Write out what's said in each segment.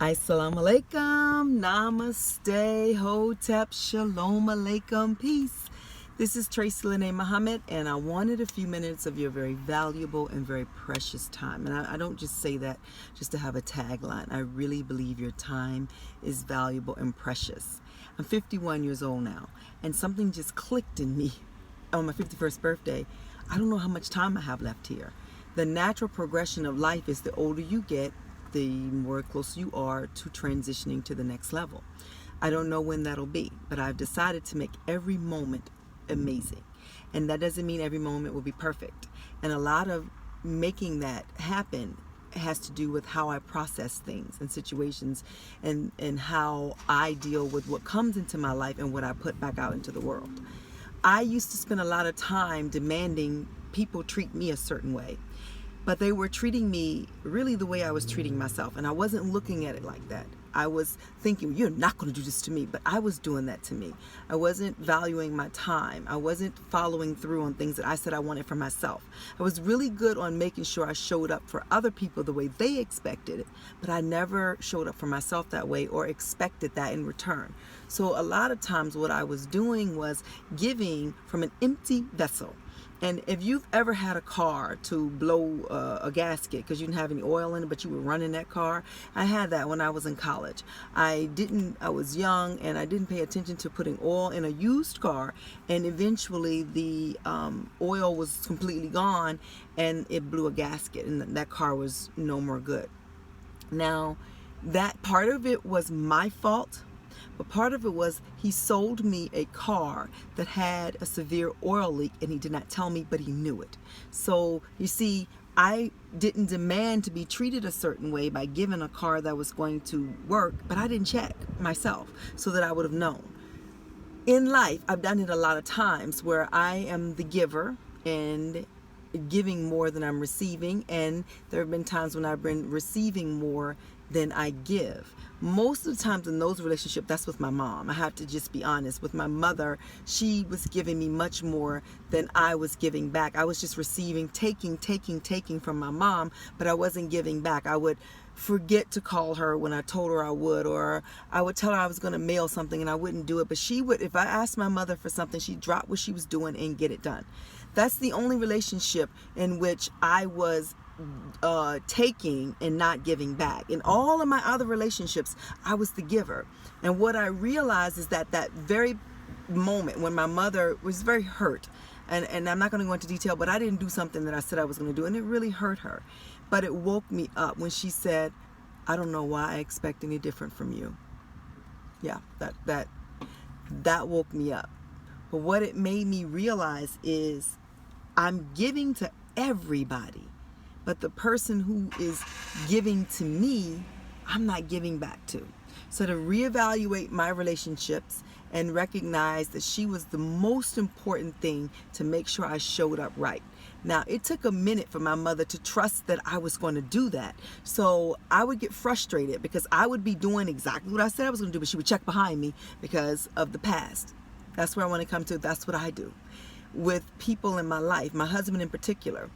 Assalamu alaikum, namaste, hotep, shalom alaikum, peace. This is Tracy Lene Muhammad, and I wanted a few minutes of your very valuable and very precious time. And I don't just say that just to have a tagline. I really believe your time is valuable and precious. I'm 51 years old now, and something just clicked in me on my 51st birthday. I don't know how much time I have left here. The natural progression of life is the older you get, the more close you are to transitioning to the next level. I don't know when that'll be, but I've decided to make every moment amazing. And that doesn't mean every moment will be perfect. And a lot of making that happen has to do with how I process things and situations and how I deal with what comes into my life and what I put back out into the world. I used to spend a lot of time demanding people treat me a certain way. But they were treating me really the way I was treating myself. And I wasn't looking at it like that. I was thinking, you're not going to do this to me. But I was doing that to me. I wasn't valuing my time. I wasn't following through on things that I said I wanted for myself. I was really good on making sure I showed up for other people the way they expected it. But I never showed up for myself that way or expected that in return. So a lot of times what I was doing was giving from an empty vessel. And if you've ever had a car to blow a gasket because you didn't have any oil in it, but you were running that car, I had that when I was in college. I was young and I didn't pay attention to putting oil in a used car, and eventually the oil was completely gone and it blew a gasket and that car was no more good. Now, that part of it was my fault. But part of it was he sold me a car that had a severe oil leak and he did not tell me, but he knew it. So you see, I didn't demand to be treated a certain way by giving a car that was going to work, but I didn't check myself so that I would have known. In life, I've done it a lot of times where I am the giver and giving more than I'm receiving, and there have been times when I've been receiving more than I give. Most of the times in those relationships, that's with my mom. I have to just be honest. With my mother, she was giving me much more than I was giving back. I was just receiving, taking from my mom, but I wasn't giving back. I would forget to call her when I told her I would, or I would tell her I was going to mail something and I wouldn't do it. But she would, if I asked my mother for something, she'd drop what she was doing and get it done. That's the only relationship in which I was taking and not giving back. In all of my other relationships, I was the giver. And what I realized is that very moment when my mother was very hurt, and I'm not going to go into detail, but I didn't do something that I said I was going to do, and it really hurt her. But it woke me up when she said, I don't know why I expect any different from you. Yeah, that woke me up. But what it made me realize is I'm giving to everybody, but the person who is giving to me, I'm not giving back to. So to reevaluate my relationships and recognize that she was the most important thing to make sure I showed up right. Now, it took a minute for my mother to trust that I was going to do that. So I would get frustrated because I would be doing exactly what I said I was going to do, but she would check behind me because of the past. That's where I want to come to. That's what I do with people in my life, my husband in particular.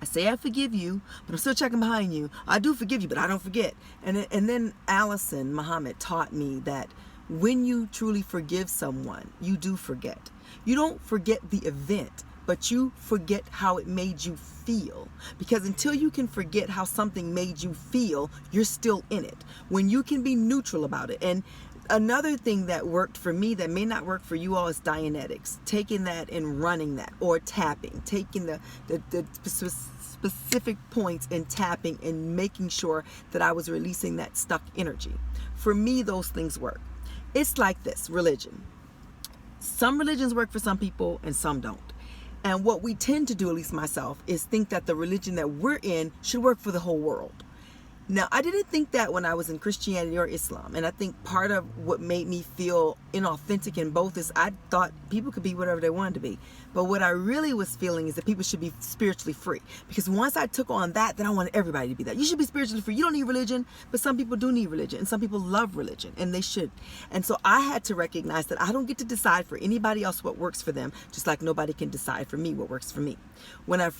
I say I forgive you, but I'm still checking behind you. I do forgive you, but I don't forget. And then Allison Muhammad taught me that when you truly forgive someone, you do forget. You don't forget the event, but you forget how it made you feel. Because until you can forget how something made you feel, you're still in it. When you can be neutral about it. And another thing that worked for me that may not work for you all is Dianetics. Taking that and running that, or tapping. Taking the specific points and tapping and making sure that I was releasing that stuck energy. For me, those things work. It's like this, religion. Some religions work for some people and some don't. And what we tend to do, at least myself, is think that the religion that we're in should work for the whole world. Now, I didn't think that when I was in Christianity or Islam. And I think part of what made me feel inauthentic in both is I thought people could be whatever they wanted to be. But what I really was feeling is that people should be spiritually free. Because once I took on that, then I wanted everybody to be that. You should be spiritually free. You don't need religion, but some people do need religion. And some people love religion, and they should. And so I had to recognize that I don't get to decide for anybody else what works for them, just like nobody can decide for me what works for me. When I'm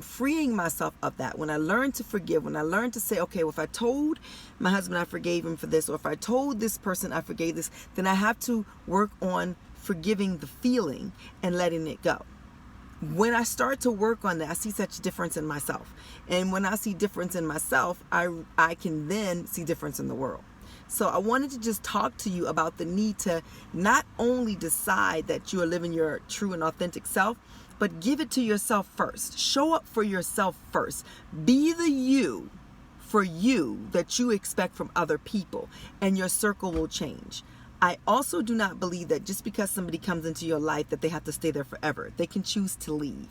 freeing myself of that, when I learn to forgive, when I learn to say, okay, well, if I told my husband I forgave him for this, or if I told this person I forgave this, then I have to work on forgiving the feeling and letting it go. When I start to work on that, I see such difference in myself. And when I see difference in myself, I can then see difference in the world. So I wanted to just talk to you about the need to not only decide that you are living your true and authentic self, but give it to yourself first. Show up for yourself first. Be the you for you that you expect from other people, and your circle will change. I also do not believe that just because somebody comes into your life that they have to stay there forever. They can choose to leave.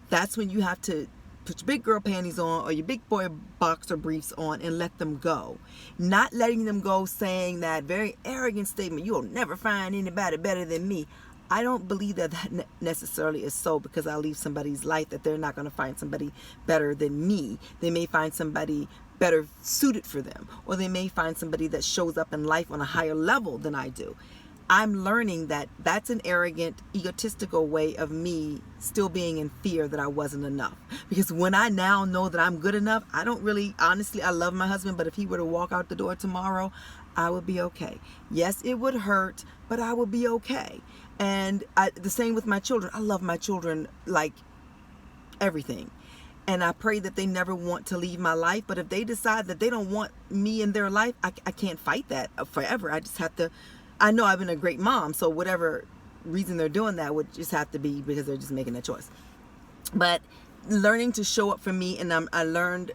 That's when you have to put your big girl panties on or your big boy boxer briefs on and let them go. Not letting them go saying that very arrogant statement, you'll never find anybody better than me. I don't believe that necessarily is so, because I leave somebody's life that they're not going to find somebody better than me. They may find somebody better suited for them, or they may find somebody that shows up in life on a higher level than I do. I'm learning that that's an arrogant, egotistical way of me still being in fear that I wasn't enough. Because when I now know that I'm good enough, I don't really, honestly, I love my husband, but if he were to walk out the door tomorrow, I would be okay. Yes, it would hurt, but I would be okay. And the same with my children. I love my children like everything. And I pray that they never want to leave my life. But if they decide that they don't want me in their life, I can't fight that forever. I just have to, I know I've been a great mom, so whatever reason they're doing that would just have to be because they're just making a choice. But learning to show up for me, and I learned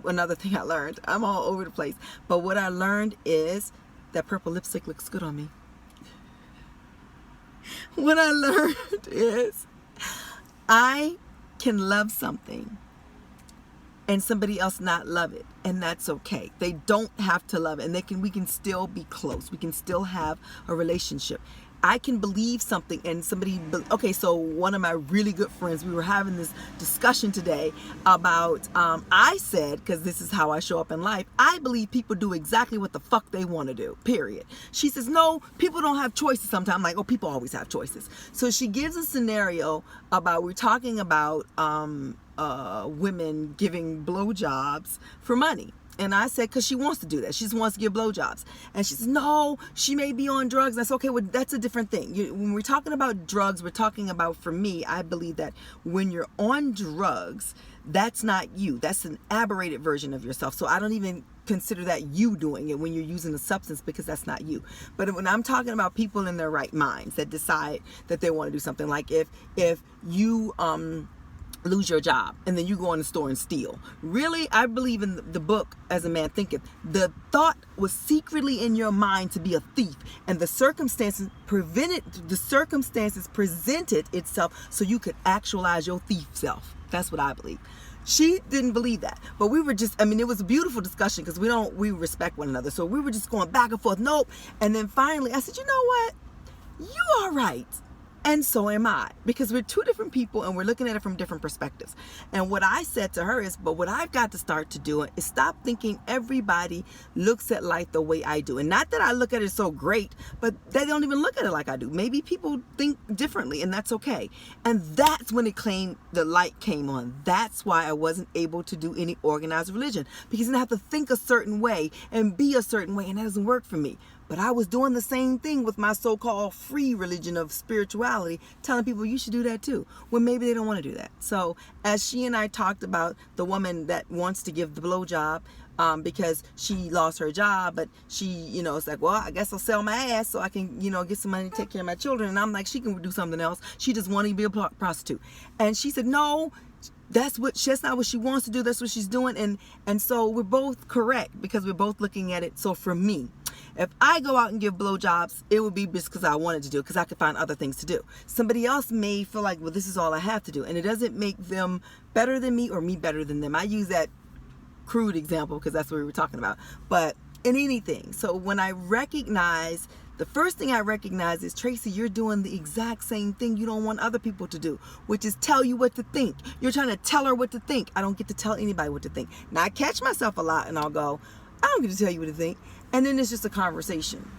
another thing I learned. I'm all over the place. But what I learned is that purple lipstick looks good on me. What I learned is I can love something and somebody else not love it, and that's okay. They don't have to love it, and we can still be close. We can still have a relationship. I can believe something and somebody, okay, so one of my really good friends, we were having this discussion today about, I said, because this is how I show up in life, I believe people do exactly what the fuck they want to do, period. She says, no, people don't have choices sometimes. I'm like, oh, people always have choices. So she gives a scenario about, we're talking about women giving blowjobs for money. And I said, because she wants to do that. She just wants to give blowjobs. And she says, no, she may be on drugs. That's okay. Well, that's a different thing. When we're talking about drugs, we're talking about, for me, I believe that when you're on drugs, that's not you. That's an aberrated version of yourself. So I don't even consider that you doing it when you're using the substance, because that's not you. But when I'm talking about people in their right minds that decide that they want to do something, like if you lose your job and then you go in the store and steal. Really, I believe in the book As a Man Thinketh. The thought was secretly in your mind to be a thief, and the circumstances presented itself so you could actualize your thief self. That's what I believe. She didn't believe that, but we were just, it was a beautiful discussion because we respect one another. So we were just going back and forth. Nope. And then finally I said, you know what? You are right. And so am I, because we're two different people and we're looking at it from different perspectives. And what I said to her is, but what I've got to start to do is stop thinking everybody looks at life the way I do. And not that I look at it so great, but they don't even look at it like I do. Maybe people think differently, and that's okay. And that's when the light came on. That's why I wasn't able to do any organized religion, because then I have to think a certain way and be a certain way, and that doesn't work for me. But I was doing the same thing with my so-called free religion of spirituality, telling people you should do that too. Well, maybe they don't want to do that. So as she and I talked about the woman that wants to give the blowjob because she lost her job, but she, it's like, well, I guess I'll sell my ass so I can, get some money to take care of my children. And I'm like, she can do something else. She just wanted to be a prostitute. And she said, no, that's not what she wants to do. That's what she's doing. And so we're both correct, because we're both looking at it. So for me, if I go out and give blowjobs, it would be just because I wanted to do it, because I could find other things to do. Somebody else may feel like, well, this is all I have to do. And it doesn't make them better than me or me better than them. I use that crude example because that's what we were talking about. But in anything. So when I recognize, the first thing I recognize is, Tracy, you're doing the exact same thing you don't want other people to do, which is tell you what to think. You're trying to tell her what to think. I don't get to tell anybody what to think. Now I catch myself a lot and I'll go, I don't get to tell you what to think. And then it's just a conversation.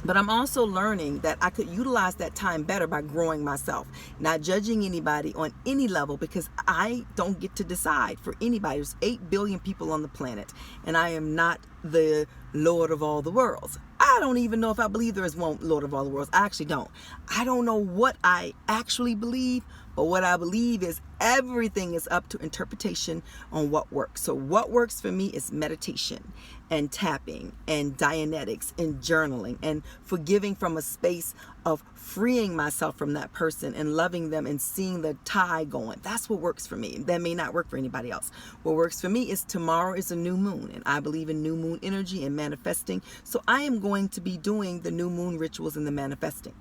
But I'm also learning that I could utilize that time better by growing myself, not judging anybody on any level, because I don't get to decide for anybody. There's 8 billion people on the planet, and I am not the Lord of all the worlds. I don't even know if I believe there is one Lord of all the worlds. I actually don't. I don't know what I actually believe, but what I believe is everything is up to interpretation on what works. So what works for me is meditation and tapping and Dianetics and journaling and forgiving from a space of freeing myself from that person and loving them and seeing the tie going. That's what works for me. That may not work for anybody else. What works for me is tomorrow is a new moon, and I believe in new moon energy and manifesting. So I am going to be doing the new moon rituals and the manifesting.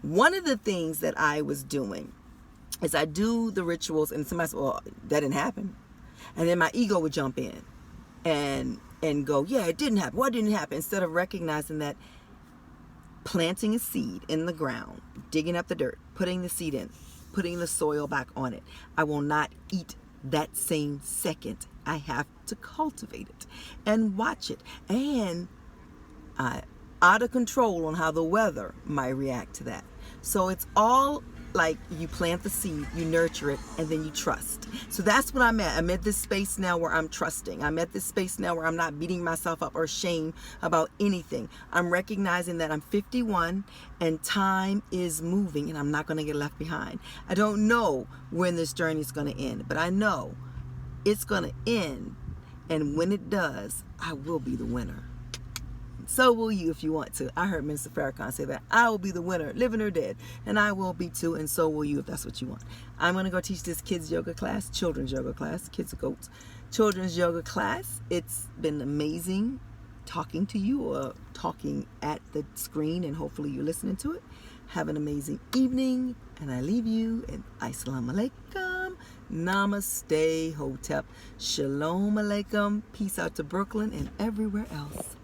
One of the things that I was doing is I do the rituals, and somebody said, well, that didn't happen. And then my ego would jump in and go, yeah, it didn't happen. What didn't happen? Instead of recognizing that planting a seed in the ground, digging up the dirt, putting the seed in, putting the soil back on it, I will not eat that same second. I have to cultivate it and watch it. And out of control on how the weather might react to that. So it's all like you plant the seed, you nurture it, and then you trust. So that's what I'm at. I'm at this space now where I'm trusting. I'm at this space now where I'm not beating myself up or shame about anything. I'm recognizing that I'm 51 and time is moving and I'm not going to get left behind. I don't know when this journey is going to end, but I know it's going to end. And when it does, I will be the winner. So will you if you want to. I heard Minister Farrakhan say that. I will be the winner, living or dead. And I will be too, and so will you if that's what you want. I'm going to go teach this kids yoga class, children's yoga class, kids are goats, children's yoga class. It's been amazing talking to you or talking at the screen, and hopefully you're listening to it. Have an amazing evening, and I leave you in Assalamu alaikum, Namaste, Hotep, Shalom alaikum, peace out to Brooklyn and everywhere else.